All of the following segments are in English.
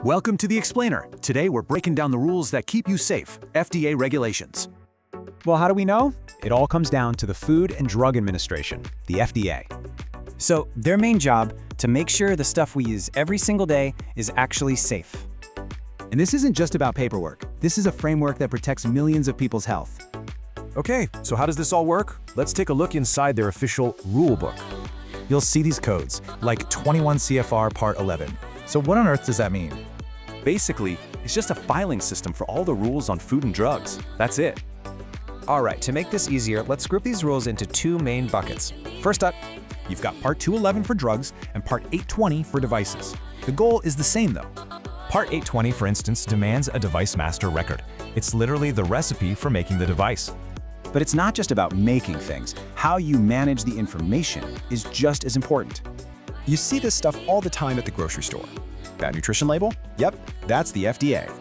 Welcome to The Explainer. Today we're breaking down the rules that keep you safe, FDA regulations. Well, how do we know? It all comes down to the Food and Drug Administration, the FDA. So their main job to make sure the stuff we use every single day is actually safe. And this isn't just about paperwork. This is a framework that protects millions of people's health. Okay, so how does this all work? Let's take a look inside their official rule book. You'll see these codes, like 21 CFR Part 11. So what on earth does that mean? Basically, it's just a filing system for all the rules on food and drugs. That's it. All right, to make this easier, let's group these rules into two main buckets. First up, You've got Part 211 for drugs and Part 820 for devices. The goal is the same though. Part 820, for instance, demands a device master record. It's literally the recipe for making the device. But it's not just about making things. How you manage the information is just as important. You see this stuff all the time at the grocery store. That nutrition label? Yep, that's the FDA.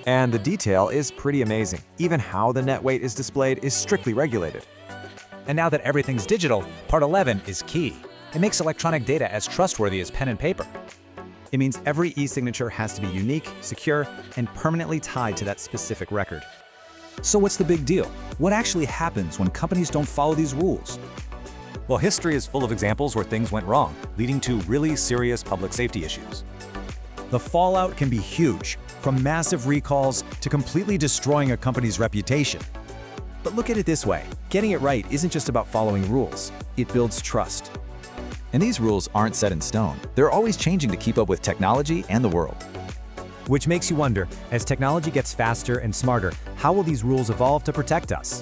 and the detail is pretty amazing. Even how the net weight is displayed is strictly regulated. And now that everything's digital, Part 11 is key. It makes electronic data as trustworthy as pen and paper. It means every e-signature has to be unique, secure, and permanently tied to that specific record. So what's the big deal? What actually happens when companies don't follow these rules? Well, history is full of examples where things went wrong, leading to really serious public safety issues. The fallout can be huge, from massive recalls to completely destroying a company's reputation. But look at it this way, getting it right isn't just about following rules, it builds trust. And these rules aren't set in stone. They're always changing to keep up with technology and the world. Which makes you wonder, as technology gets faster and smarter, how will these rules evolve to protect us?